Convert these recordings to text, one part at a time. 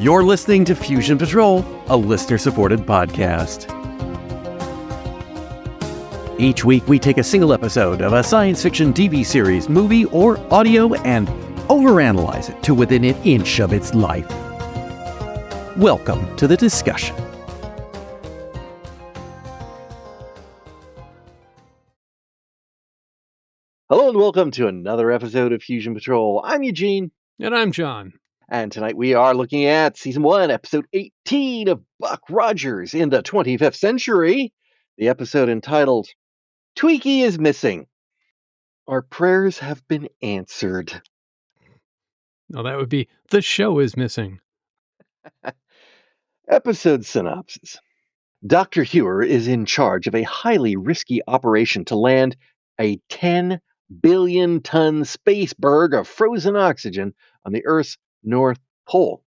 You're listening to Fusion Patrol, a listener-supported podcast. Each week, we take a single episode of a science fiction TV series, movie, or audio and overanalyze it to within an inch of its life. Welcome to the discussion. Hello and welcome to another episode of Fusion Patrol. I'm Eugene. And I'm John. And tonight we are looking at Season 1, Episode 18 of Buck Rogers in the 25th Century. The episode entitled, Twiki is Missing. Our prayers have been answered. No, that would be, the show is missing. Episode synopsis. Dr. Hewer is in charge of a highly risky operation to land a 10 billion-ton Spaceberg of frozen oxygen on the Earth's North Pole.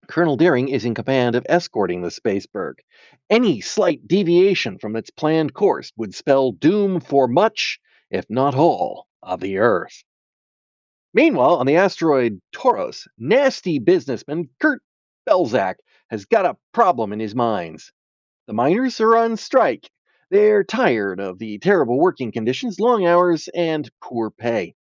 Colonel Deering is in command of escorting the Spaceberg. Any slight deviation from its planned course would spell doom for much, if not all, of the Earth. Meanwhile, on the asteroid Tauros, nasty businessman Kurt Belzak has got a problem in his mines. The miners are on strike. They're tired of the terrible working conditions, long hours, and poor pay.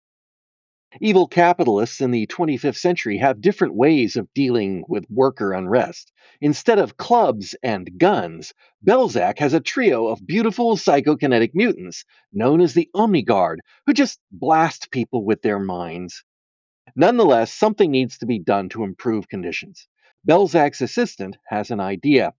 Evil capitalists in the 25th century have different ways of dealing with worker unrest. Instead of clubs and guns, Belzak has a trio of beautiful psychokinetic mutants known as the Omniguard, who just blast people with their minds. Nonetheless, something needs to be done to improve conditions. Belzak's assistant has an idea.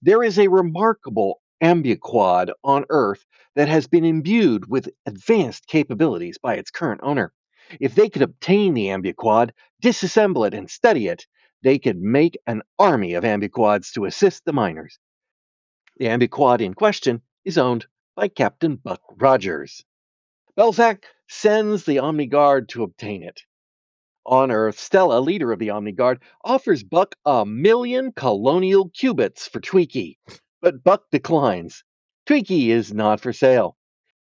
There is a remarkable ambiquad on Earth that has been imbued with advanced capabilities by its current owner. If they could obtain the ambiquad, disassemble it, and study it, they could make an army of ambiquads to assist the miners. The ambiquad in question is owned by Captain Buck Rogers. Belzak sends the Omniguard to obtain it. On Earth, Stella, leader of the Omniguard, offers Buck 1,000,000 colonial cubits for Twiki, but Buck declines. Twiki is not for sale.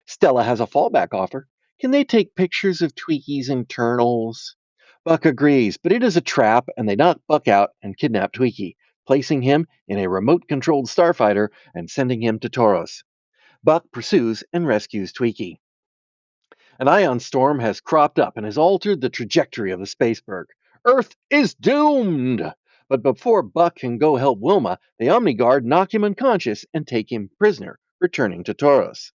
Stella has a fallback offer. Can they take pictures of Twiki's internals? Buck agrees, but it is a trap, and they knock Buck out and kidnap Twiki, placing him in a remote-controlled starfighter and sending him to Tauros. Buck pursues and rescues Twiki. An ion storm has cropped up and has altered the trajectory of the Spaceberg. Earth is doomed! But before Buck can go help Wilma, the Omniguard knock him unconscious and take him prisoner, returning to Tauros.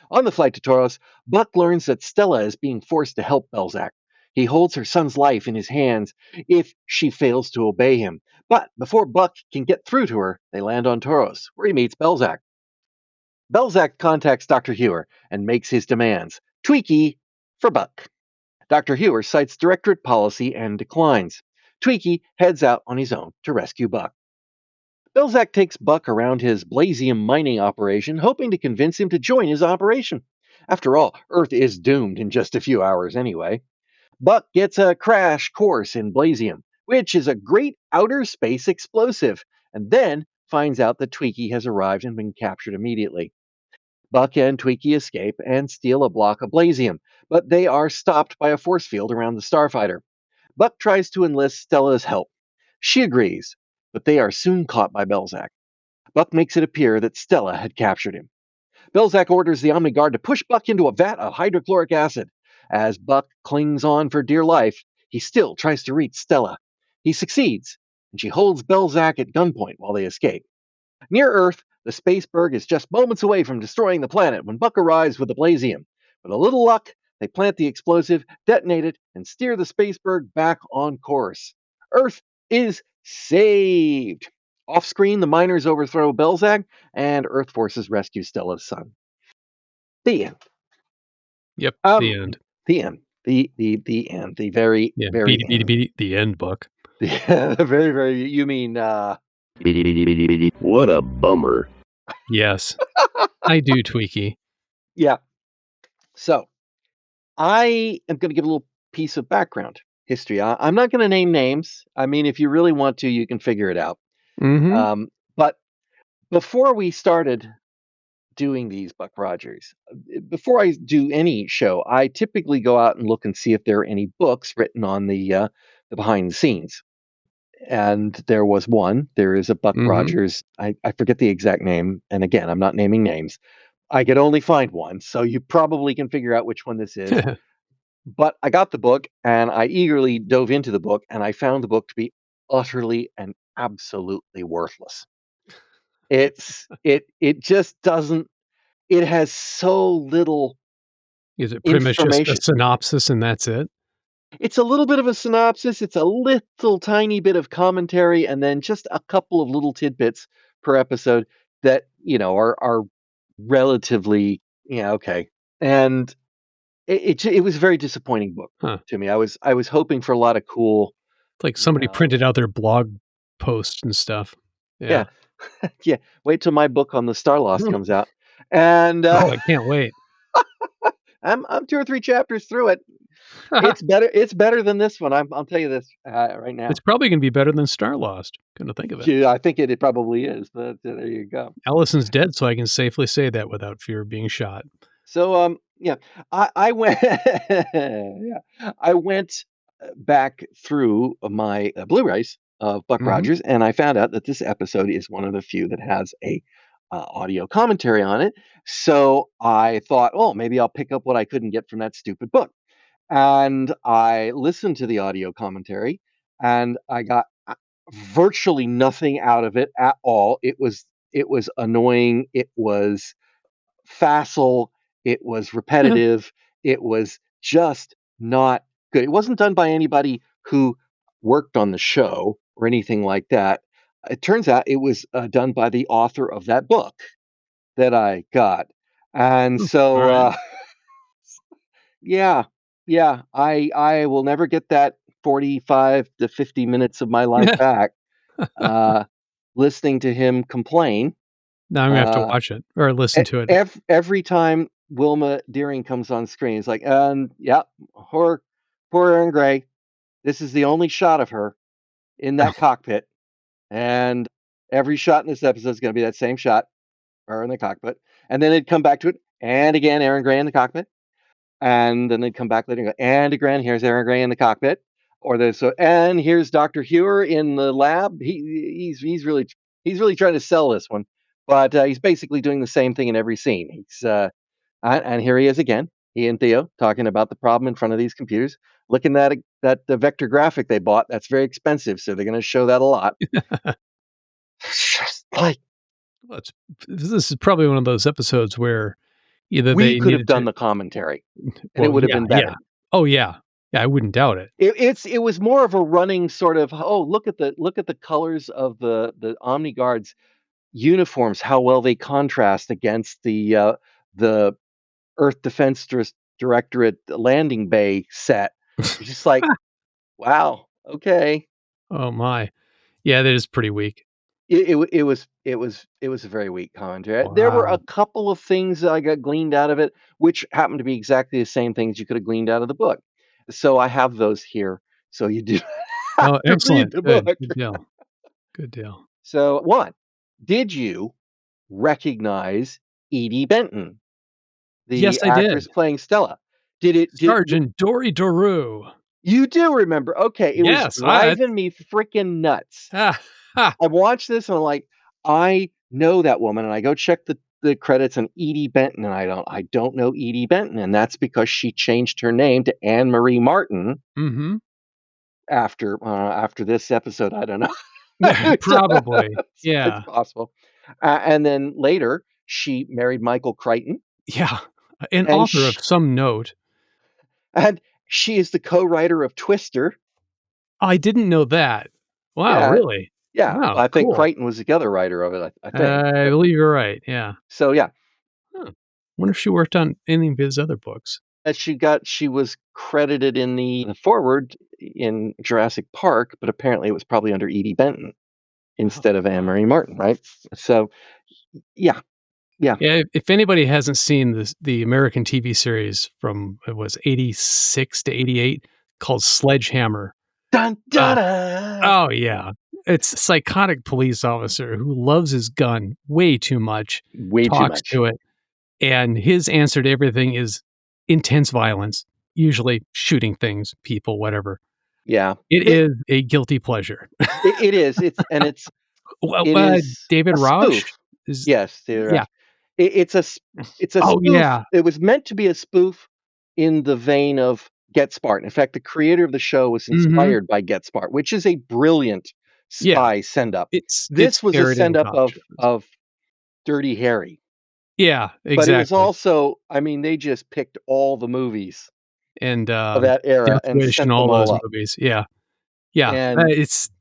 On the flight to Tauros, Buck learns that Stella is being forced to help Belzak. He holds her son's life in his hands if she fails to obey him. But before Buck can get through to her, they land on Tauros, where he meets Belzak. Belzak contacts Dr. Hewer and makes his demands. Twiki for Buck. Dr. Hewer cites Directorate policy and declines. Twiki heads out on his own to rescue Buck. Belzak takes Buck around his Blazium mining operation, hoping to convince him to join his operation. After all, Earth is doomed in just a few hours anyway. Buck gets a crash course in Blazium, which is a great outer space explosive, and then finds out that Twiki has arrived and been captured immediately. Buck and Twiki escape and steal a block of Blazium, but they are stopped by a force field around the starfighter. Buck tries to enlist Stella's help. She agrees, but they are soon caught by Belzak. Buck makes it appear that Stella had captured him. Belzak orders the Omniguard to push Buck into a vat of hydrochloric acid. As Buck clings on for dear life, he still tries to reach Stella. He succeeds, and she holds Belzak at gunpoint while they escape. Near Earth, the Spaceberg is just moments away from destroying the planet when Buck arrives with the Blazium. With a little luck, they plant the explosive, detonate it, and steer the Spaceberg back on course. Earth is saved. Off-screen, the miners overthrow Belzak, and Earth forces rescue Stella's son. The end. Yep, the end. The end. The end. The very, very end. The end, Buck. The very, very, you mean, What a bummer. Yes, I do, Twiki. Yeah. So, I am going to give a little piece of background history. I'm not going to name names. I mean, if you really want to, you can figure it out. Mm-hmm. But before we started doing these Buck Rogers, before I do any show, I typically go out and look and see if there are any books written on the behind the scenes. and there was one. There is a Buck Mhm. Rogers. I forget the exact name, and again, I'm not naming names. I could only find one, so you probably can figure out which one this is. But I got the book, and I eagerly dove into the book, and I found the book to be utterly and absolutely worthless. It just doesn't. It has so little Is it pretty much just a information. synopsis and that's it? It's a little bit of a synopsis, it's a little tiny bit of commentary, and then just a couple of little tidbits per episode that, are relatively, yeah, okay. And it was a very disappointing book Huh. to me. I was hoping for a lot of cool, It's like you somebody know printed out their blog posts and stuff. yeah, Yeah. yeah, wait till my book on the Star Lost comes out. And, Oh, I can't wait. I'm 2 or 3 chapters through it. It's better than this one, I'll tell you this, right It's now. probably gonna be better than Starlost, come to think of it. Yeah, I think it probably is, but, there you go. Allison's dead, so I can safely say that without fear of being shot. So, yeah, I went yeah, I went, back through my, Blu-rays of Buck Mhm. Rogers, and I found out that this episode is one of the few that has a, audio commentary on it. So I thought, "Oh, maybe I'll pick up what I couldn't get from that stupid book." And I listened to the audio commentary, and I got virtually nothing out of it at all. It was annoying. It was facile. It was repetitive. It was just not good. It wasn't done by anybody who worked on the show or anything like that. It turns out it was done by the author of that book that I got. And so, Alright. yeah, yeah, I will never get that 45 to 50 minutes of my life back, uh, listening to him complain, Now I'm gonna have to uh, watch it or listen to it. every time Wilma Deering comes on screen. It's like, "And, yeah, poor Erin Gray. This is the only shot of her in that cockpit, and every shot in this episode is gonna be that same shot, her in the cockpit." And then they'd come back to it, and again, Erin Gray in the cockpit. And then they'd come back later and go, "And again, here's Aaron Gray in the cockpit." Or there's so, "And here's Dr. Hewer in the lab." He's really trying to sell this one, but he's basically doing the same thing in every scene. And here he is again, he and Theo talking about the problem in front of these computers, looking at that the vector graphic they bought. That's very expensive, so they're going to show that a lot. It's just like Well, it's this is probably one of those episodes where either we they could have needed done to the commentary, and it well, would have yeah, been yeah. better. Oh, yeah. Yeah, I wouldn't doubt it. It was more of a running sort of, "Oh, look at the colors of the Omni Guards uniforms, how well they contrast against the Earth Defense Directorate landing bay set." It's just like, "Wow, okay." Oh my. Yeah, that is pretty weak. It was a very weak commentary. There were a Wow. couple of things that I got gleaned out of it, which happened to be exactly the same things you could have gleaned out of the book. So I have those here, so you do have Oh, to read excellent. the Good. book. Good deal. Good deal. So, 1, did you recognize Edie Benton, Yes, the I did. actress playing Stella? Did Sergeant Dory Doru. you do remember? Okay, it was Yes, I it's driving me freaking nuts. ah, ha. I watched this and I'm like, I know that woman, and I go check the credits on Edie Benton, and I don't know Edie Benton, and that's because she changed her name to Anne Marie Martin Mhm. after this episode. I don't know. It's, Probably. it's Yeah. possible. And then later, she married Michael Crichton, Yeah. An and author sh of some note. and she is the co-writer of Twister. I didn't know that. Wow, Yeah, really? yeah. Wow, I think cool. Crichton was the other writer of it. I think. I believe you're right, yeah. So yeah, Huh. Wonder if she worked on any of his other books. she was credited in the foreword in Jurassic Park, but apparently it was probably under Edie Benton Oh, instead of Anne wow. Marie Martin, right? So yeah, yeah. Yeah, if anybody hasn't seen the American TV series from it was '86 to '88 called Sledgehammer. Dun dun Uh, dun. oh, yeah. It's a psychotic police officer who loves his gun way too much, Way too talks much. to it, and his answer to everything is intense violence, usually shooting things, people, whatever. Yeah. It is a guilty pleasure. It is. Well, It is David a Rauch spoof. is Yes, David yeah. Rush. It's a Oh, spoof. yeah. It was meant to be a spoof in the vein of Get Smart. In fact, the creator of the show was Mhm. inspired by Get Smart, which is a brilliant Yeah. spy send up. It's This was a parroting send up Tom Jones. of Dirty Harry, Yeah, but it was exactly. also, I mean, they just picked all the movies And, of that era Death and Wish and sent all them those all up. movies. Yeah. Yeah. And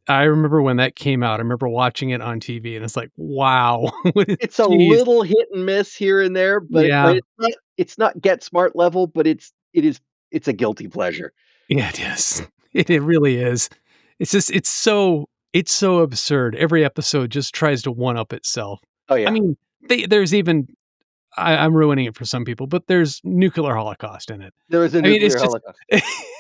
I remember when that came out. I remember watching it on TV, and it's like, "Wow." What is it's a Jeez. little hit and miss here and there, but Yeah. it's not Get Smart level, but it's a guilty pleasure. Yeah, it is. It really is. It's just it's so absurd. Every episode just tries to one up itself. Oh, I yeah. mean, there's even I'm ruining it for some people, but there's nuclear holocaust in it. There was a I mean, it's nuclear just holocaust.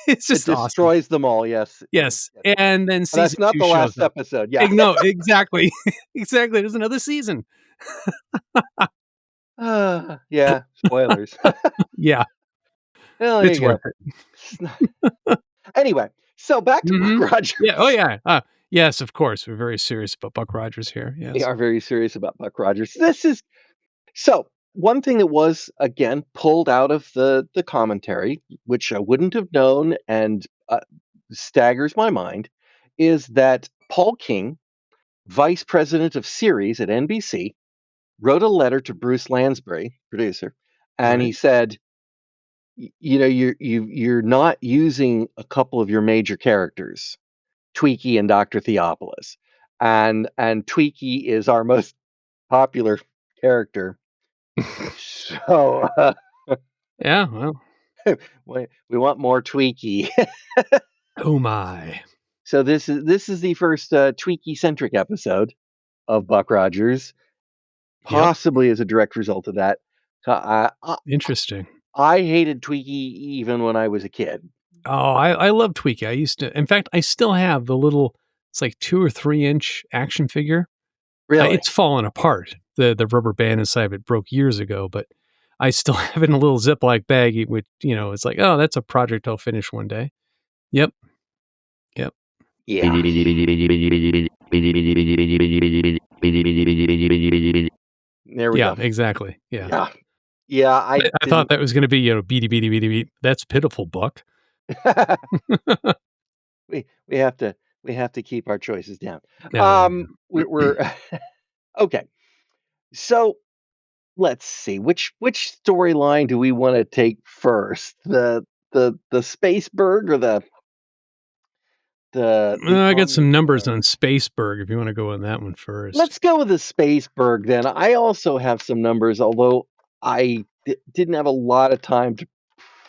it's It just awesome. destroys them all, yes, in Yes, Get Smart. and then But that's season not 2 the shows last up. episode, yeah. No, exactly. Exactly, there's another season. Yeah, spoilers. Yeah, Well, there it's you worth go. it. It's not Anyway, so back to Buck Mhm. Yeah, oh, Rogers. yeah, yes, of course, we're very serious about Buck Rogers here, We yes. are very serious about Buck Rogers. So, one thing that was, again, pulled out of the commentary, which I wouldn't have known and, staggers my mind, is that Paul King, vice president of series at NBC, wrote a letter to Bruce Lansbury, producer, and Right. he said, you know, you're not using a couple of your major characters, Twiki and Dr. Theopolis. And Twiki is our most popular character. So Yeah, well, we want more Twiki. oh my. So this is the first Twiki centric episode of Buck Rogers, Yep, possibly as a direct result of that. interesting. I hated Twiki even when I was a kid. Oh, I love Twiki. I used to in fact, I still have the little it's like 2 or 3-inch action figure. Really? It's fallen apart. The rubber band inside of it broke years ago, but I still have it in a little Ziploc baggie, which, it's like, "Oh, that's a project I'll finish one day." Yep, yep. Yeah. There we Yeah, go. exactly, yeah. Yeah. Yeah, I I thought didn't that was gonna be, beady, beady, beady, beat. That's pitiful, Buck. we have to keep our choices down. Yeah, yeah. We're okay. So let's see which storyline do we want to take first? The Spaceberg or the I got on the some numbers on ground? Spaceberg if you wanna go on that one first. Let's go with the Spaceberg then. I also have some numbers, although didn't have a lot of time to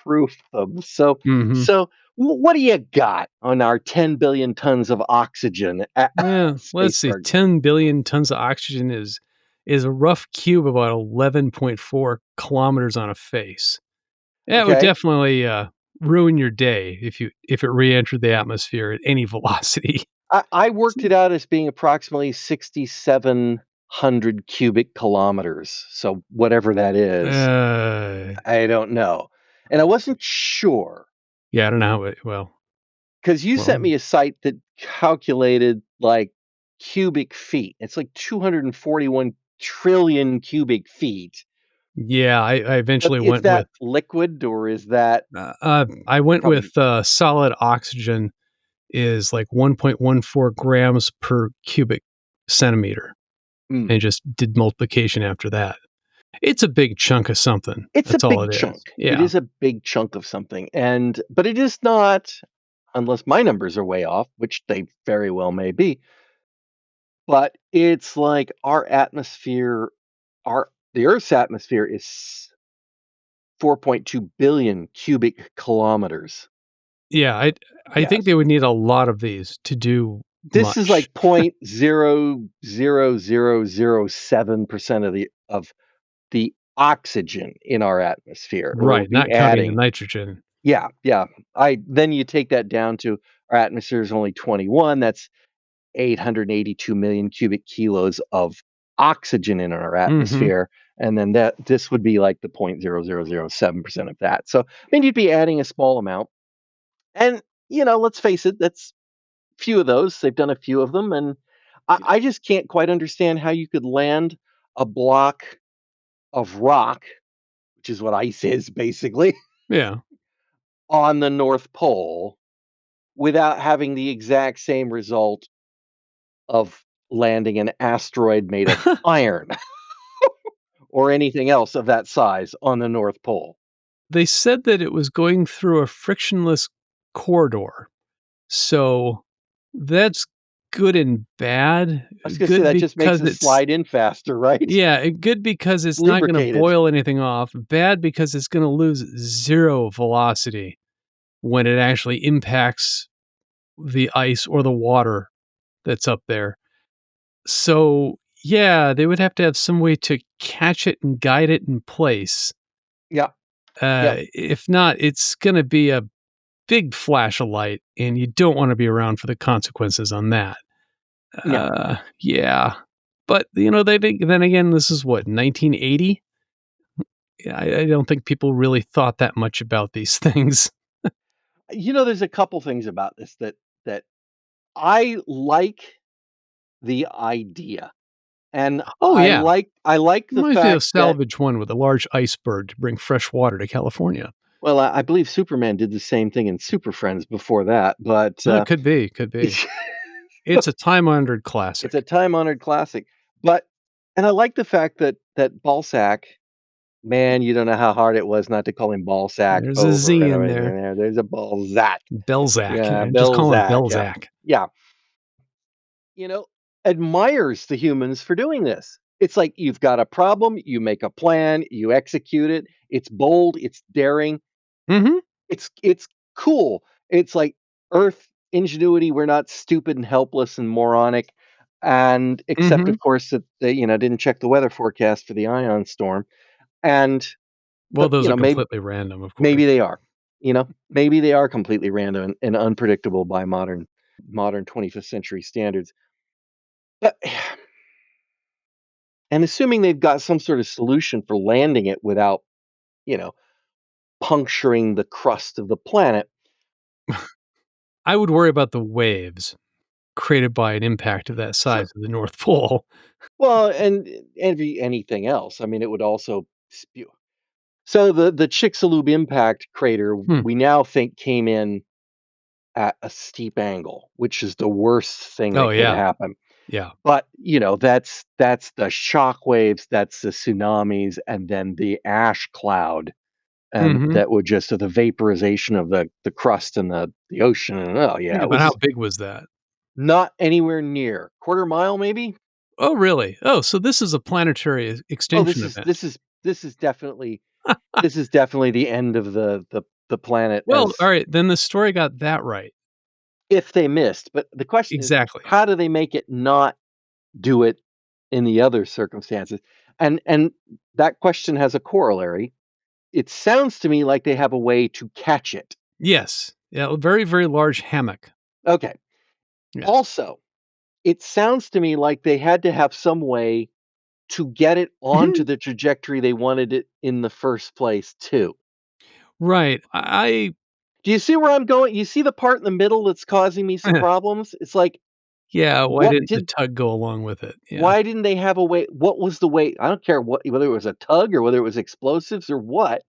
proof them. So Mhm. so what do you got on our 10 billion tons of oxygen at Yeah, let's see, Spaceberg? 10 billion tons of oxygen is a rough cube about 11.4 kilometers on a face. That would Okay. definitely, ruin your day if it re-entered the atmosphere at any velocity. I worked it out as being approximately 6,700 cubic kilometers. So whatever that is, Uh, I don't know. And I wasn't sure yeah, I don't know how it well because you well, sent me a site that calculated like cubic feet. It's like 241 trillion cubic feet. yeah, I eventually Is went that with, liquid or is that I went from with, solid oxygen is like 1.14 grams per cubic centimeter, mm, and just did multiplication after that. It's a big chunk of something. it's a That's all big it is. chunk. It Yeah. is a big chunk of something. But it is not, unless my numbers are way off, which they very well may be, but it's like our atmosphere, our the Earth's atmosphere is 4.2 billion cubic kilometers. Yeah, I think Yes. they would need a lot of these to do This is much. like 0.00007% of the oxygen in our atmosphere, or we'll Right, be not counting the adding. nitrogen. Yeah, yeah. I Then you take that down to our atmosphere is only 21. That's 882 million cubic kilos of oxygen in our Mhm. atmosphere. And then this would be like the 0.0007% of that. So I mean you'd be adding a small amount. And let's face it, that's few of those. They've done a few of them, and I just can't quite understand how you could land a block of rock, which is what ice is basically, Yeah. on the North Pole without having the exact same result of landing an asteroid made of iron or anything else of that size on the North Pole. They said that it was going through a frictionless corridor. So that's good and bad. I was gonna say Good that just makes because it it's slide in faster, right? yeah, good because it's not gonna Lubricated. boil anything off. Bad because it's gonna lose 0 velocity when it actually impacts the ice or the water that's up there. So, yeah, they would have to have some way to catch it and guide it in place. Yeah. Yep. If not, it's gonna be a big flash of light, and you don't wanna be around for the consequences on that. Yeah. Yeah. But, they think then again, this is what, 1980? Yeah, I don't think people really thought that much about these things. There's a couple things about this that I like the idea. And Oh, yeah. I like the Reminds me fact of that Salvage One with a large iceberg to bring fresh water to California. well, I believe Superman did the same thing in Super Friends before that, but It could be, could be. it's It's a time-honored it's a classic. time-honored classic. But and I like the fact that Balzac, man, you don't know how hard it was not to call him Balzac There's a over Z and in over there. again there. There's a Balzac. Belzac, Yeah, just call him Belzac, yeah. Belzac. Yeah, you know, admires the humans for doing this. It's like you've got a problem, you make a plan, you execute it. It's bold, it's daring, Mhm, it's cool. It's like Earth ingenuity. We're not stupid and helpless and moronic. And except mhm. of course that they, didn't check the weather forecast for the ion storm. And Well, but those are maybe completely random, of course. maybe they are. Maybe they are completely random and unpredictable by modern 25th century standards. But and assuming they've got some sort of solution for landing it without, you know, puncturing the crust of the planet. I would worry about the waves created by an impact of that Sure. size of the North Pole. Well, and anything else. I mean, it would also spew. So the Chicxulub impact crater Hmm. we now think came in at a steep angle, which is the worst thing Oh, that could yeah. happen. Yeah. But that's the shock waves, that's the tsunamis, and then the ash cloud, and Mhm. that would just the vaporization of the crust and the ocean. And oh yeah, Think it about how was big was that? not anywhere near quarter mile, maybe. Oh, really? Oh, so this is a planetary Oh, extinction event. this is definitely the end of the planet Well, as alright, then the story got that right. if they missed. But the question is, Exactly. how do they make it not do it in the other circumstances? And that question has a corollary. It sounds to me like they have a way to catch it. Yes. Yeah, a very, very large hammock. Okay. Yes. Also, it sounds to me like they had to have some way to get it onto Mhm. the trajectory they wanted it in the first place, too. Right. I Do you see where I'm going? You see the part in the middle that's causing me some problems? It's like, yeah, why what didn't the did tug go along with it? Yeah. why didn't they have a way? What was the way? I don't care whether it was a tug or whether it was explosives or what.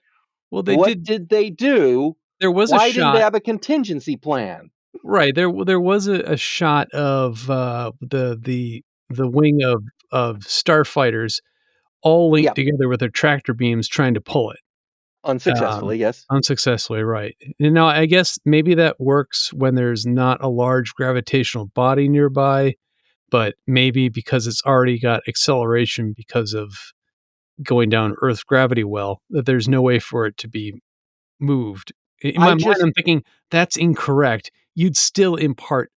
Well, they What did did they do? there was a Why didn't they shot have a contingency plan? right, there was a shot of, the wing of starfighters all linked Yeah, together with their tractor beams trying to pull it. Um, unsuccessfully, yes. unsuccessfully, right. I guess maybe that works when there's not a large gravitational body nearby, but maybe because it's already got acceleration because of going down Earth's gravity well, that there's no way for it to be moved. In I my mind, just I'm thinking, "That's incorrect." You'd still impart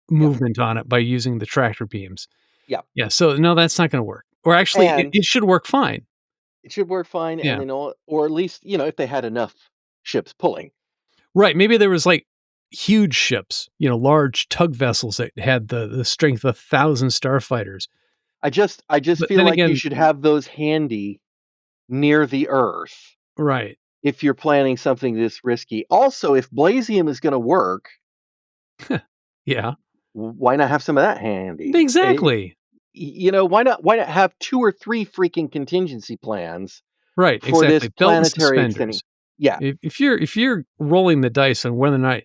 yeah, movement on it by using the tractor beams. yeah. Yeah, so no, that's not gonna work. Or actually, it And it should work fine. it should work fine, and Yeah. then or at least, if they had enough ships pulling. Right, maybe there was, like, huge ships, large tug vessels that had the strength of 1,000 starfighters. I just But feel then like you again should have those handy near the Earth right. if you're planning something this risky. Also, if Blazium is gonna work, Yeah, Why not have some of that handy? exactly. Why not have 2 or 3 freaking contingency plans Right, for this exactly. Belt and planetary extending. suspenders. Yeah. If you're rolling the dice on whether or not,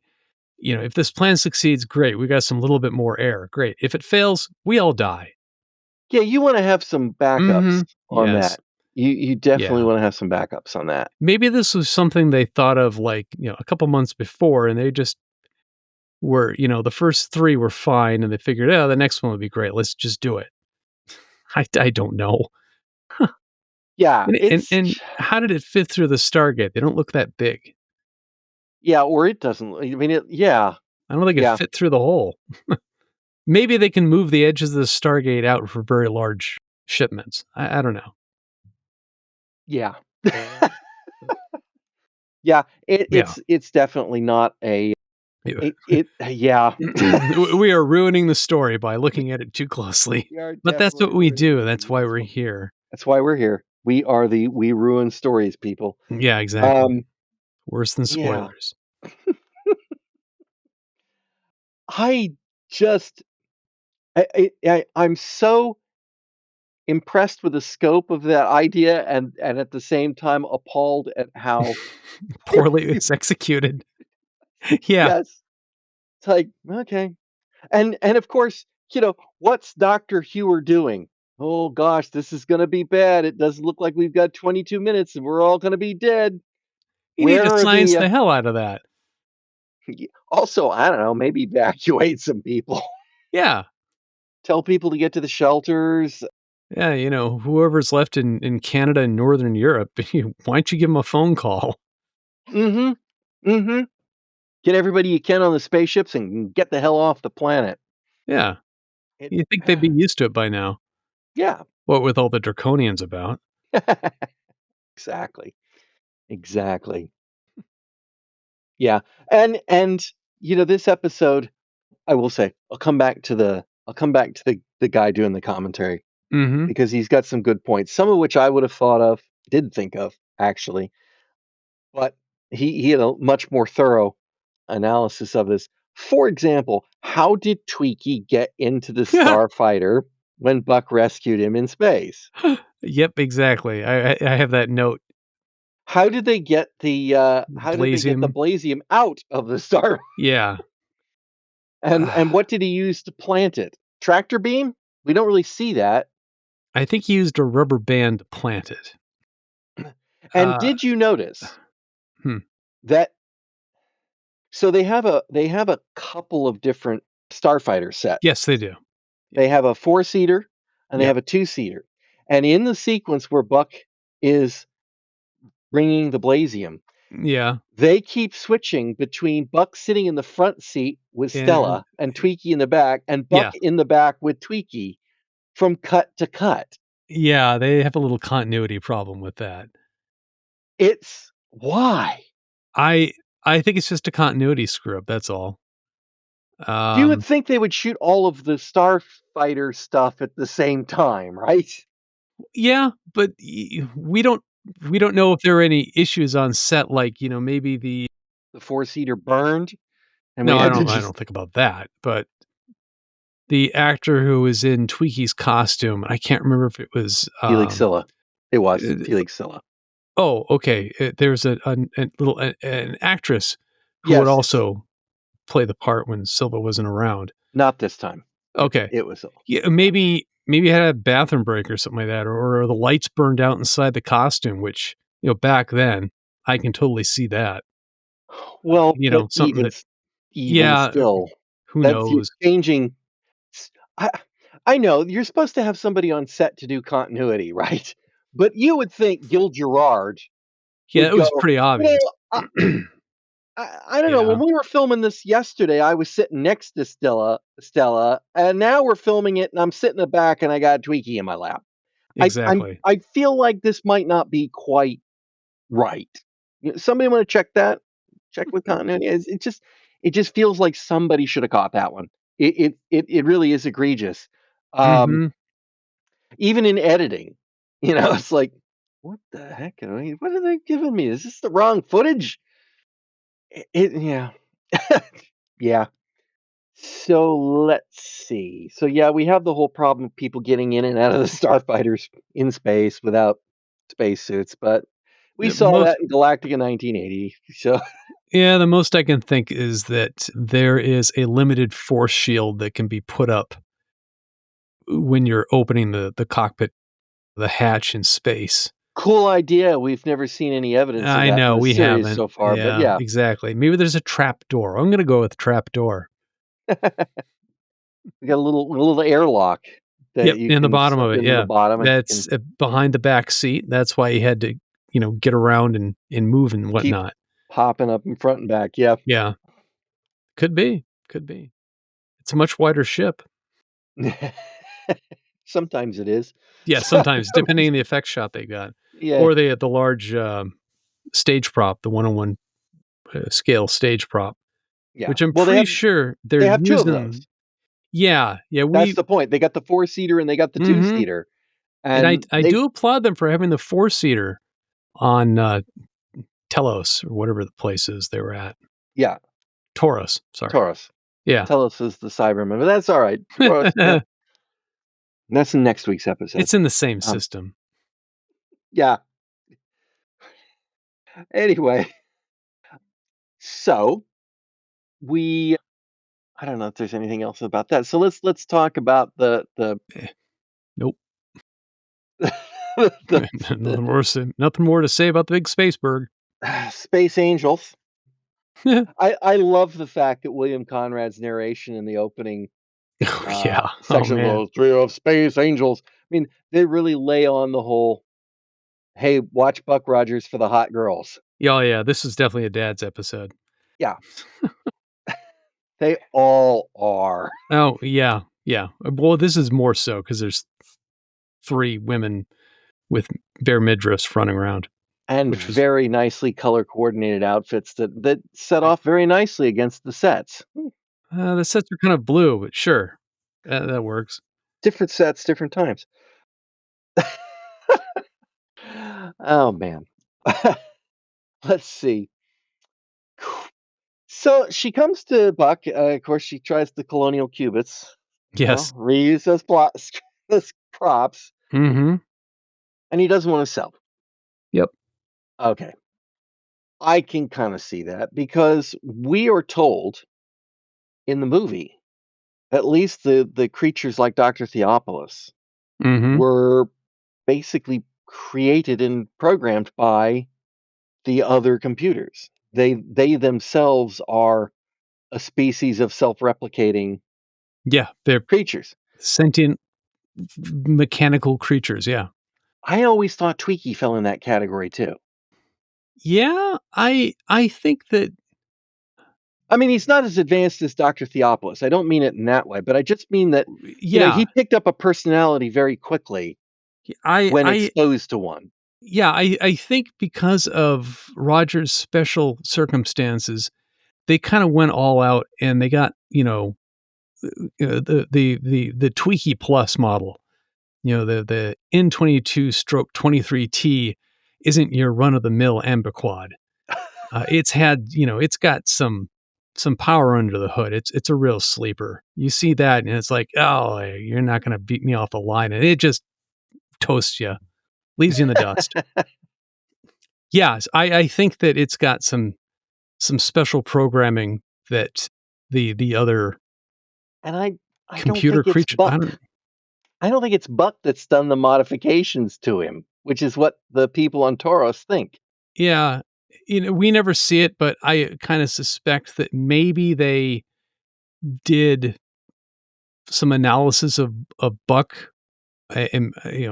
if this plan succeeds, great. We got some little bit more air. Great. If it fails, we all die. Yeah, you wanna have some backups Mhm. on Yes. that. You definitely Yeah. wanna have some backups on that. Maybe this was something they thought of, like, a couple months before, and they just were, the first 3 were fine, and they figured, "Oh, the next one would be great. Let's just do it." I don't know. Yeah, And how did it fit through the Stargate? They don't look that big. yeah, or it doesn't. I mean, yeah, I don't think it yeah, fit through the hole. Maybe they can move the edges of the Stargate out for very large shipments. I don't know. yeah. Yeah, Yeah. it's definitely not a Yeah. yeah. We are ruining the story by looking at it too closely, We are but that's definitely what we ruining do. it. That's why we're here. That's why we're here. We ruin stories, people. Yeah, exactly. Um, Worse than yeah. spoilers. I just I'm so impressed with the scope of that idea and at the same time appalled at how Poorly poorly. it's executed. Yeah. Yes. It's like, okay. And of course, what's Dr. Hewer doing? Oh gosh, this is gonna be bad. It doesn't look like we've got 22 minutes and we're all gonna be dead. You need Where to are science the hell out of that. also, I don't know, maybe evacuate some people. Yeah. Tell people to get to the shelters. Yeah, whoever's left in Canada and Northern Europe, why don't you give them a phone call? Mhm. Mhm. Get everybody you can on the spaceships and get the hell off the planet. Yeah. It You'd think they'd be used to it by now. yeah. What with all the draconians about. Exactly. Exactly. Yeah. And this episode, I will say, I'll come back to the guy doing the commentary Mhm. because he's got some good points, some of which I would have thought of, did think of actually, but he had a much more thorough analysis of this. For example, how did Twiki get into the starfighter when Buck rescued him in space? Yep, exactly. I have that note. How did they get the Blasium. Blasium out of the star? Yeah. And what did he use to plant it? Tractor beam? We don't really see that. I think he used a rubber band to plant it. And Uh, did you notice hmm. that so they have a couple of different starfighter Yes, sets. they do. They have a four-seater and they Yep. have a two-seater. And in the sequence where Buck is bringing the Blasium, Yeah. they keep switching between Buck sitting in the front seat with And Stella and Tweaky in the back, and yeah. Buck in the back with Tweaky from cut to cut. Yeah, they have a little continuity problem with that. It's why? I I think it's just a continuity screw up, that's all. You would Um, think they would shoot all of the Starfighter stuff at the same time, right? yeah, but we don't know if there are any issues on set, like, maybe the The four-seater burned, and we no, I had to don't I just don't think about that, but the actor who was in Tweaky's costume, I can't remember if it was, Felixilla. It was uh, Felixilla. oh, okay, there's a little an actress who would Yes, it's also play the part when Silva wasn't around. not this time. Okay. It was Yeah, yeah. maybe it had a bathroom break or something like that, or the lights burned out inside the costume, which, back then, I can totally see that. Well, but Something that even yeah, still, who that's you're knows? changing. I I know you're supposed to have somebody on set to do continuity, right? But you would think Gil Gerard Yeah, would it go, was pretty you know, obvious. I don't know. When Yeah, we were filming this yesterday, I was sitting next to Stella, and now we're filming it, and I'm sitting in the back, and I got Tweaky in my lap. exactly. I feel like this might not be quite right. Somebody want to check that? Check with continuity. It just feels like somebody should have caught that one. It really is egregious. Um, Mhm. Even in editing, it's like, what the heck? What are they giving me? Is this the wrong footage? Yeah. Yeah. So let's see. So yeah, we have the whole problem of people getting in and out of the starfighters in space without spacesuits, but we The saw most that in Galactica 1980. So Yeah, the most I can think is that there is a limited force shield that can be put up when you're opening the cockpit, the hatch in space. cool idea. We've never seen any evidence of I that in know, the we series haven't. so far, but Yeah, yeah, exactly. Maybe there's a trap door. I'm gonna go with trap door. we got a little airlock that Yep, you in the can bottom slip of it, into the yeah. bottom and can That's, behind the back seat. That's why he had to, get around and move and keep whatnot. popping up in front and back. Yeah. Yeah, could be, could be. It's a much wider ship. Sometimes it is. Yeah, sometimes, depending on the effect shot they got. Yeah, Or they had the large, stage prop, the one-on-one, scale stage prop, yeah. which I'm Well, they pretty have sure they're they have two of those. using. Yeah, yeah, That's the point. They got the four-seater and they got the mhm, two-seater, and I and I do applaud them for having the four-seater on, Telos or whatever the place is they were at. yeah, Taurus, sorry. Taurus. Yeah. Tellus is the Cyberman, but that's all right. Taurus, yeah, that's in next week's episode. It's in the same Um, system. yeah. Anyway, so we I don't know if there's anything else about that. So let's talk about the Eh, nope. the, the Nothing more to say about the big Spaceberg. Space Angels. I love the fact that William Conrad's narration in the opening Oh, yeah. Oh, section of man. those trio of Space Angels. I mean, they really lay on the whole. Hey, watch Buck Rogers for the hot girls. Yeah, oh, yeah, this is definitely a dad's episode. Yeah, they all are, Oh, yeah, yeah. Well, this is more so because there's 3 women with bare midriffs running around, and which was very nicely color coordinated outfits that set off very nicely against the sets. the sets are kind of blue, but sure, that works. Different sets, different times. Oh man. Let's see. So she comes to Buck. Of course, she tries the colonial cubits. Yes. Reuse those plots, those props, Mhm. and he doesn't want to sell. Yep. Okay, I can kind of see that because we are told in the movie, at least the creatures like Dr. Theopolis Mhm. were basically created and programmed by the other computers. They themselves are a species of self-replicating Yeah, they're creatures. sentient mechanical creatures, yeah. I always thought Twiki fell in that category too. Yeah, I think that I mean, he's not as advanced as Dr. Theopolis. I don't mean it in that way, but I just mean that, yeah, he picked up a personality very quickly when I exposed to one. yeah, I think because of Roger's special circumstances, they kinda went all out and they got, the Twiki Plus model. The N22 stroke 23T isn't your run of the mill ambiquad. It's got some power under the hood. It's a real sleeper. You see that and it's like, oh, you're not gonna beat me off the line, and it just toasts you, leaves you in the dust. Yes, I think that it's got some special programming that the other And I don't computer think it's creature. I Buck. don't. I don't think it's Buck that's done the modifications to him, which is what the people on Tauros think. Yeah, we never see it, but I kind of suspect that maybe they did some analysis of Buck. And I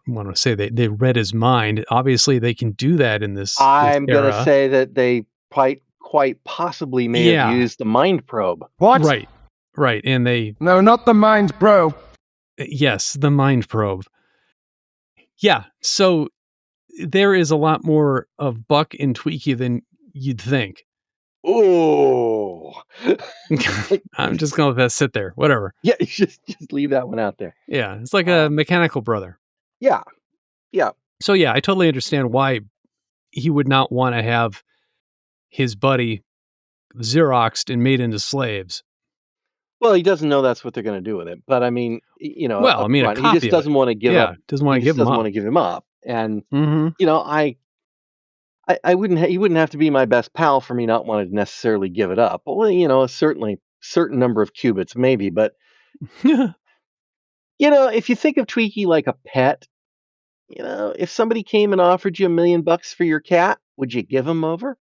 want to say they read his mind. Obviously, they can do that in this I'm gonna era. say that they quite possibly may have Yeah, used the mind probe. What? right, right, and they No, not the mind probe. yes, the mind probe. Yeah, so there is a lot more of Buck and Twiki than you'd think. Oh, I'm just gonna let that sit there. Whatever. yeah, just leave that one out there. Yeah, it's like a Uh, mechanical brother. yeah, yeah. So yeah, I totally understand why he would not want to have his buddy Xeroxed and made into slaves. Well, he doesn't know that's what they're gonna do with it, but I mean, Well, I up mean, a front, he just copy of it. doesn't wanna give Yeah, up doesn't he wanna just give 'em doesn't up. wanna give him up, and, Mhm. you know, I wouldn't he wouldn't have to be my best pal for me not wanting to necessarily give it up. Well, certainly certain number of qubits, maybe, but, if you think of Twiki like a pet, if somebody came and offered you $1,000,000 for your cat, would you give him over?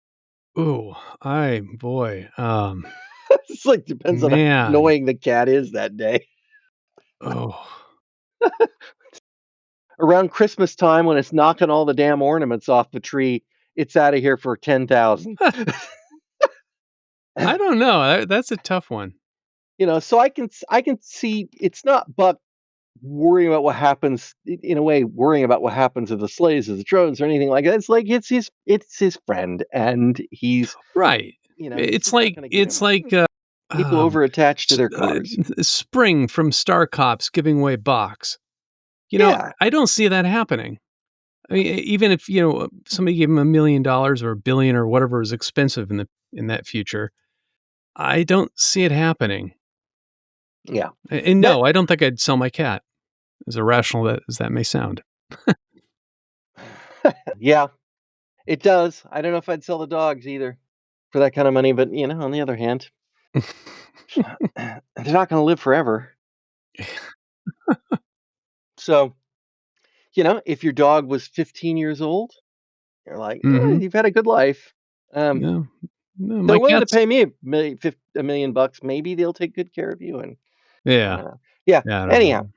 Ooh, I boy, It's like, depends on how man. annoying the cat is that day. Oh. Around Christmas time when it's knocking all the damn ornaments off the tree, it's out of here for 10,000. I don't know, that's a tough one. So I can see it's not Buck worrying about what happens in a way, worrying about what happens to the slaves or the drones or anything like that. It's like it's his friend, and Right. he's It's just not like gonna give him it's up. like, People um, over attached to their cars. Spring from Star Cops giving away box. Yeah, I don't see that happening. I mean, even if, somebody gave him $1,000,000 or $1,000,000,000 or whatever is expensive in that future, I don't see it happening. yeah. And That no, I don't think I'd sell my cat, as irrational as that may sound. yeah, it does. I don't know if I'd sell the dogs either for that kind of money, but on the other hand, they're not gonna live forever. So, if your dog was 15 years old, you're like, Mhm. you've had a good life. Um, No, no, they're my willing to cat's pay me $1,000,000. Maybe they'll take good care of you. And yeah. yeah. Yeah, I don't Anyhow, know.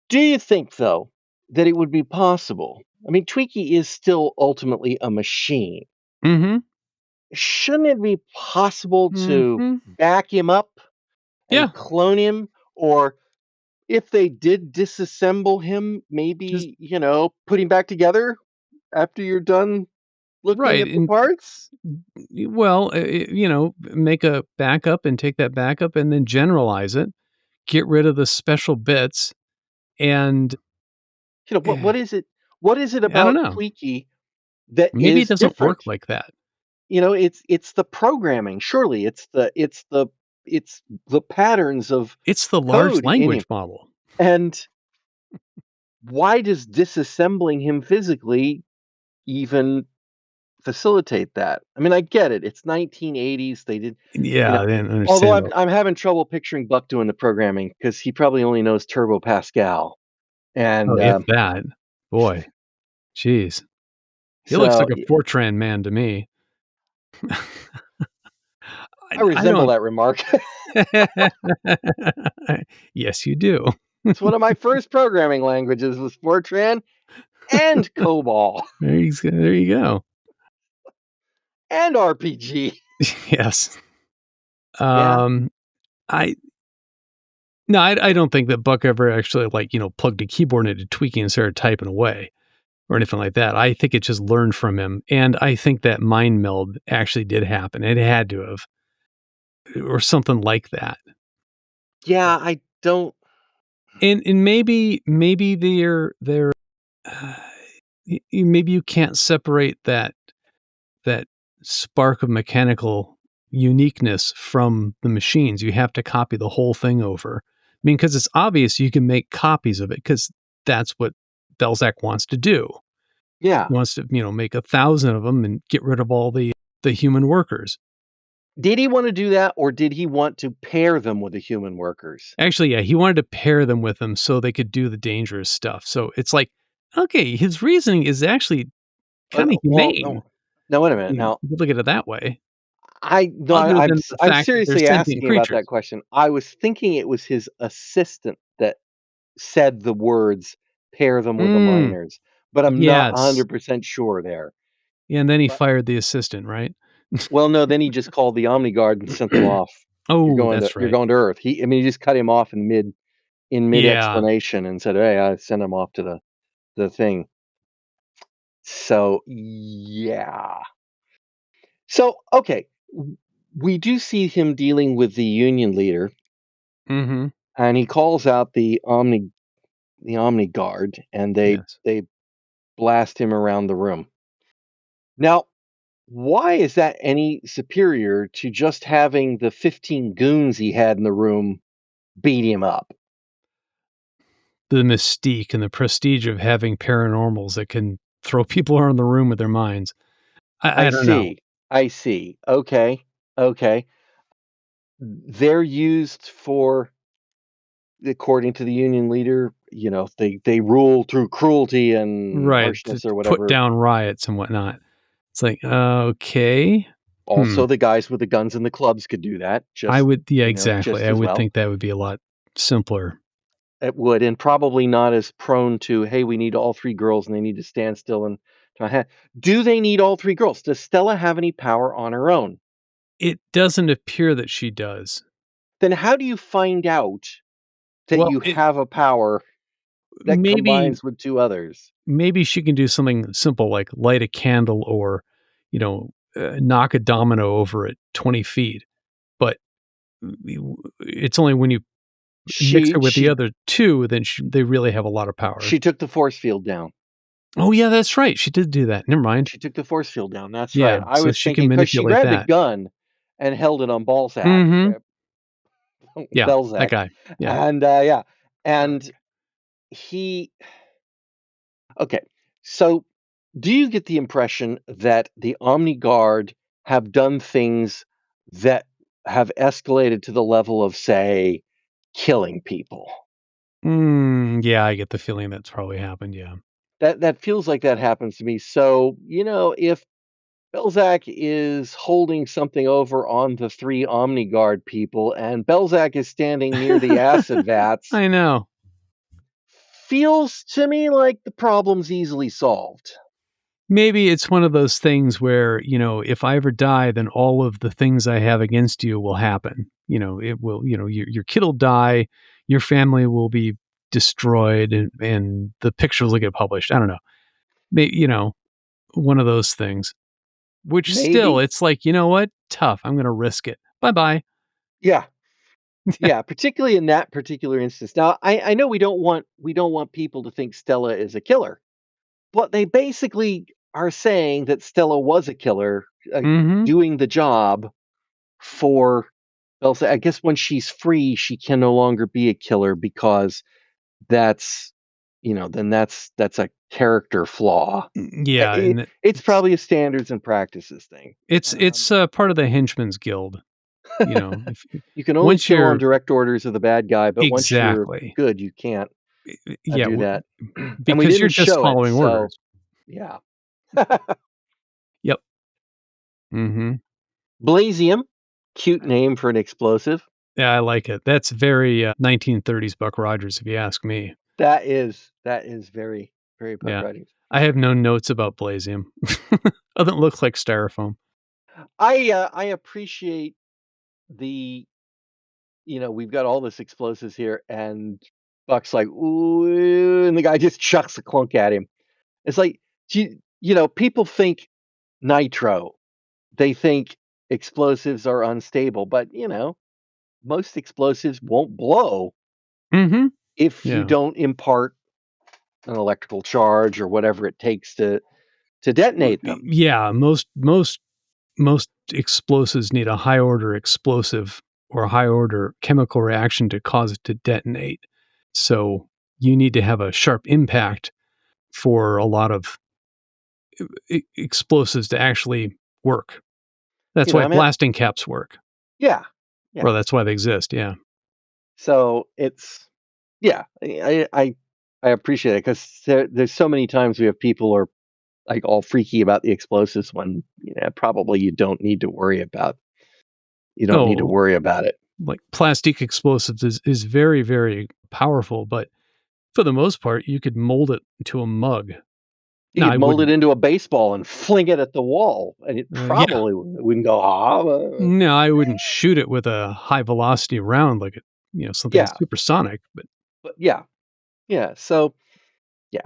do you think though that it would be possible? I mean, Twiki is still ultimately a machine. Mhm. Shouldn't it be possible to Mhm. back him up Yeah. and clone him? Or if they did disassemble him, Just maybe, put him back together after you're done looking right, at the and parts? well, make a backup and take that backup and then generalize it, get rid of the special bits, and, What is it? What is it I don't about know. Twiki that Maybe it is doesn't work different? like that. It's the programming. Surely it's the patterns of It's the large code in language him. model. And why does disassembling him physically even facilitate that? I mean, I get it. It's 1980s. They did, you know. Yeah, then Although I'm understandable. I'm having trouble picturing Buck doing the programming because he probably only knows Turbo Pascal, Oh, and if that. Boy, jeez. He looks so like a Fortran man to me. I I resemble don't that remark. Yes, you do. It's one of my first programming languages was Fortran and COBOL There you go. and RPG. Yes. Yeah. Um, I no, I don't think that Buck ever actually, like, plugged a keyboard into Twiki and started typing away or anything like that. I think it just learned from him, and I think that mind meld actually did happen. It had to have, or something like that. Yeah, I don't. And maybe they're uh, maybe you can't separate that spark of mechanical uniqueness from the machines. You have to copy the whole thing over. I mean, because it's obvious you can make copies of it because that's what Belzac wants to do. Yeah. He wants to, make 1,000 of them and get rid of all the human workers. Did he want to do that, or did he want to pair them with the human workers? Actually, yeah, he wanted to pair them with them so they could do the dangerous stuff. So it's like, okay, his reasoning is actually kind of Well, humane. no, wait a minute. Now, You could look at it that way, I no, other I'm than s- the I'm fact that they're seriously sentient asking about creatures. that question. I was thinking it was his assistant that said the words "pair them with the Mm, miners," but I'm not yes. 100% sure there. Yeah, and then he But fired the assistant, right? well, no, then he just called the Omni Guard and sent them off. You're Oh, going to that's you're right. going to Earth. He just cut him off in mid Yeah. explanation and said, "Hey, I sent him off to the thing." So, yeah. So, okay, we do see him dealing with the union leader, Mhm. and he calls out the Omni Guard, and they Yes. they blast him around the room. Now, why is that any superior to just having the 15 goons he had in the room? beat him up. The mystique and the prestige of having paranormals that can throw people around the room with their minds. I I don't know. see. I see. Okay. Okay. They're used for, according to the union leader, they rule through cruelty and Right, to harshness or put whatever. down riots and whatnot. It's like, okay. Hmm. Also, the guys with the guns and the clubs could do that I just, would yeah, just exactly. I as would well. think that would be a lot simpler. It would, and probably not as prone to, hey, we need all three girls and they need to stand still and do they need all three girls? Does Stella have any power on her own? It doesn't appear that she does. Then how do you find out that Well, you it have a power that maybe combines with two others? maybe she can do something simple like light a candle or, knock a domino over at 20 feet, but it's only when you mix She it with the she other 2, then they really have a lot of power. she took the force field down. Oh, yeah, that's right, she did do that, never mind. She took the force field down, that's right. Yeah, I so was she thinking can because she manipulate grabbed a that. gun and held it on Balzac, Mhm. Yeah, that Belzac, guy. Yeah. and, yeah, and he okay, so do you get the impression that the Omni Guard have done things that have escalated to the level of, say, killing people? Yeah, I get the feeling that's probably happened, yeah. That feels like that happens to me. So, if Belzac is holding something over on the 3 Omni Guard people and Belzac is standing near the acid vats, I know. feels to me like the problem's easily solved. Maybe it's one of those things where, if I ever die, then all of the things I have against you will happen. It will, your kid will die, your family will be destroyed, and the pictures will get published. I don't know. Maybe, one of those things. Which still, Maybe? it's like, you know what? Tough. I'm going to risk it. Bye bye. Yeah. Yeah, particularly in that particular instance. Now, I know we don't want people to think Stella is a killer, but they basically are saying that Stella was a killer, Mm-hmm. doing the job for Elsa. I guess when she's free, she can no longer be a killer because that's, then that's a character flaw. Yeah, and It's it's probably a standards and practices thing. it's Um, it's part of the henchman's guild. If you can only once kill on you're direct orders of the bad guy, but once you're exactly, good, you can't yeah, do that. And we because you're didn't just show it, following so orders. yeah. Yep. Mm-hmm. Blazium, cute name for an explosive. Yeah, I like it. That's very 1930s Buck Rogers, if you ask me. That is very, very Buck Yeah, Rogers. I have no notes about Blazium. Other than looks like styrofoam. I appreciate the we've got all this explosives here, and Buck's like, ooh, and the guy just chucks a clunk at him. It's like, people think nitro, they think explosives are unstable, but most explosives won't blow Mm-hmm. if you Yeah. don't impart an electrical charge or whatever it takes to detonate them. Yeah, most explosives need a high order explosive or a high order chemical reaction to cause it to detonate. So you need to have a sharp impact for a lot of explosives to actually work. That's why I mean, blasting caps work, yeah, or yeah. that's why they exist. Yeah. So it's yeah, I appreciate it because there's so many times we have people are like all freaky about the explosives when probably you don't need to Oh, worry about it. like plastic explosives is very, very powerful, but for the most part, you could mold it into a mug. You No, could I mold it wouldn't. into a baseball and fling it at the wall, and it Yeah. probably wouldn't go ah. No, I wouldn't shoot it with a high velocity round like something Yeah, supersonic, but but yeah, yeah. So yeah,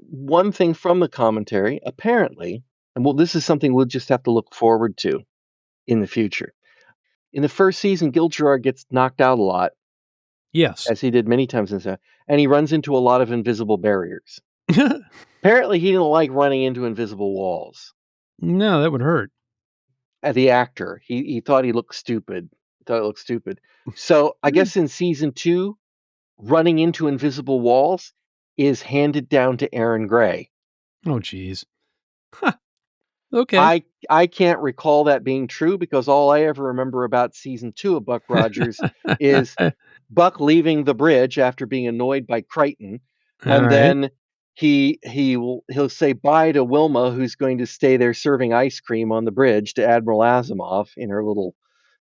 one thing from the commentary apparently, and well, this is something we'll just have to look forward to in the future. In the first season, Gil Gerard gets knocked out a lot, yes. as he did many times in the and he runs into a lot of invisible barriers. Apparently, he didn't like running into invisible walls. No, that would hurt. The actor, he thought he looked stupid. thought it looked stupid. So I guess in season 2, running into invisible walls is handed down to Aaron Gray. Oh, geez. Huh. Okay. I can't recall that being true because all I ever remember about season 2 of Buck Rogers is Buck leaving the bridge after being annoyed by Crichton, All and right. then he'll say bye to Wilma, who's going to stay there serving ice cream on the bridge to Admiral Asimov in her little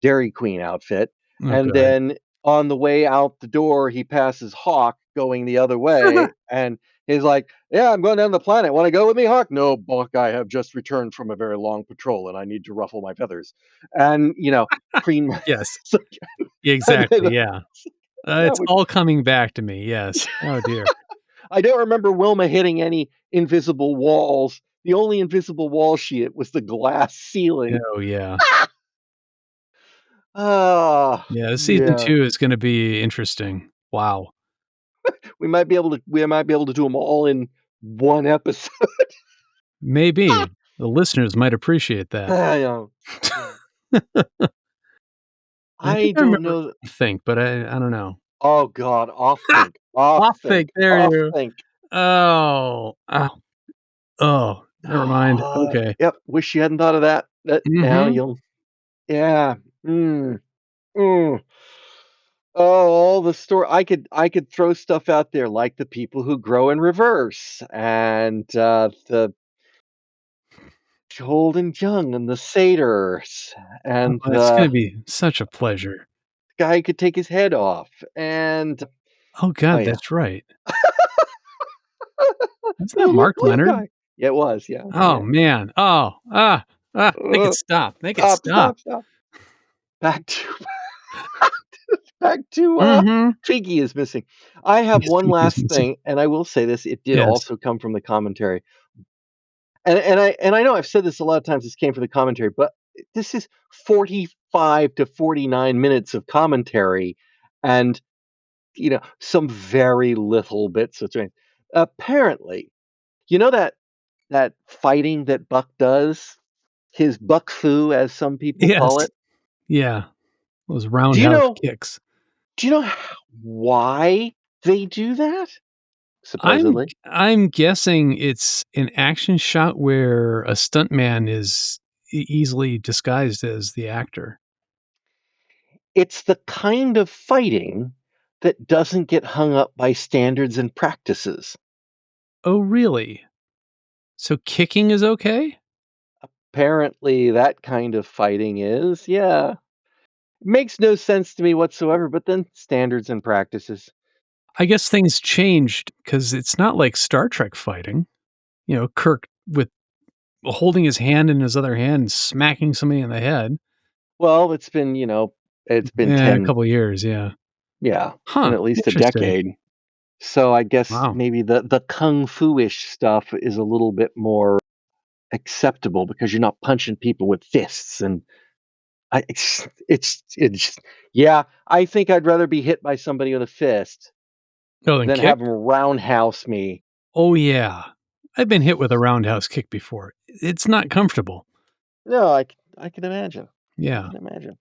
Dairy Queen outfit. Oh, And God. then on the way out the door, he passes Hawk going the other way, and he's like, "Yeah, I'm going down the planet. Want to go with me, Hawk?" "No, Buck. I have just returned from a very long patrol, and I need to ruffle my feathers." And clean my. Yes. So, and Exactly, then yeah. that It's would. all coming back to me, yes. Oh, dear. I don't remember Wilma hitting any invisible walls. The only invisible wall she hit was the glass ceiling. Oh, yeah. Ah, Yeah, season yeah. 2 is gonna be interesting. Wow. We might be able to do them all in one episode. Maybe. The listeners might appreciate that. I know. Yeah. I think I I don't remember know. Think, but I don't know. Oh God, off Ha! think, off Off think, think, there off you think. Oh. Oh, never mind. Okay. Yep. Wish you hadn't thought of that. That now Mhm. you'll. Yeah. Mm, mm. Oh, all the story. I could throw stuff out there like the people who grow in reverse and the old and young and the satyrs Oh, and it's gonna the be such a pleasure. guy who could take his head off and Oh oh god, yeah. that's right. Isn't The that little Mark blue Leonard? guy. Yeah, it was, yeah, Oh, yeah. man. Oh, make it Uh, stop. Make it stop, stop. stop, stop. Back to back to Mhm. Twiki is missing. I have Yes, one Twinkies last missing. thing, and I will say this, it did Yes. also come from the commentary. And I know I've said this a lot of times, this came from the commentary, but this is 45 to 49 minutes of commentary and, some very little bits of thing. Apparently, that fighting that Buck does, his Buck Fu, as some people call Yes. it. Yeah. Those Do you roundhouse know kicks. do you know why they do that? I'm Supposedly. I'm guessing it's an action shot where a stuntman is easily disguised as the actor. It's the kind of fighting that doesn't get hung up by standards and practices. Oh, really? So kicking is okay? Apparently, that kind of fighting is, yeah. Makes no sense to me whatsoever, but then standards and practices. I guess things changed because it's not like Star Trek fighting. Kirk with holding his hand in his other hand and smacking somebody in the head. Well, it's been Yeah, a 10, couple years, yeah. yeah, and Huh, at least a interesting. decade. So I guess Wow. maybe the kung fu-ish stuff is a little bit more acceptable because you're not punching people with fists and it's yeah, I think I'd rather be hit by somebody with a fist Oh, then than kick? have them roundhouse me. Oh, yeah. I've been hit with a roundhouse kick before. It's not comfortable. No, I can imagine. I Yeah. can imagine.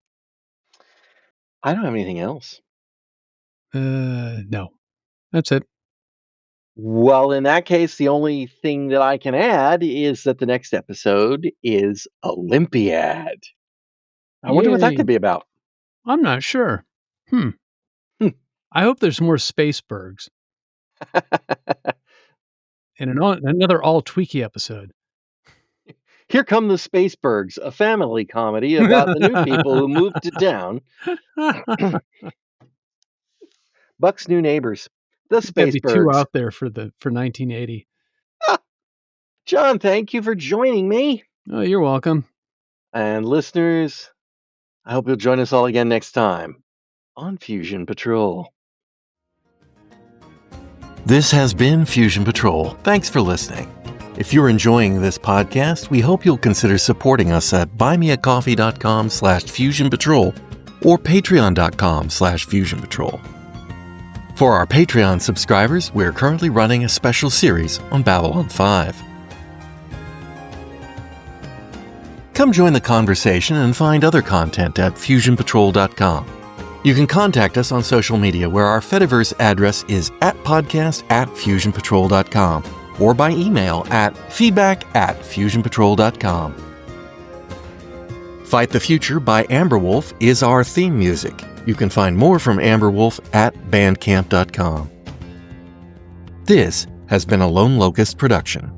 I don't have anything else. No. That's it. Well, in that case, the only thing that I can add is that the next episode is Olympiad. I wonder what that Yay. could be about. I'm not sure. Hmm. Hmm. I hope there's more Spacebergs and another all Twiki episode. Here come the Spacebergs, a family comedy about the new people who moved to town. Buck's new neighbors, the I think that'd be too Spacebergs. out there for 1980. John, thank you for joining me. Oh, you're welcome. And listeners, I hope you'll join us all again next time on Fusion Patrol. This has been Fusion Patrol. Thanks for listening. If you're enjoying this podcast, we hope you'll consider supporting us at buymeacoffee.com/fusionpatrol or patreon.com/fusionpatrol. For our Patreon subscribers, we're currently running a special series on Babylon 5. Come join the conversation and find other content at fusionpatrol.com. You can contact us on social media where our Fediverse address is @podcast@fusionpatrol.com or by email at feedback@fusionpatrol.com. Fight the Future by Amberwolf is our theme music. You can find more from Amberwolf at bandcamp.com. This has been a Lone Locust production.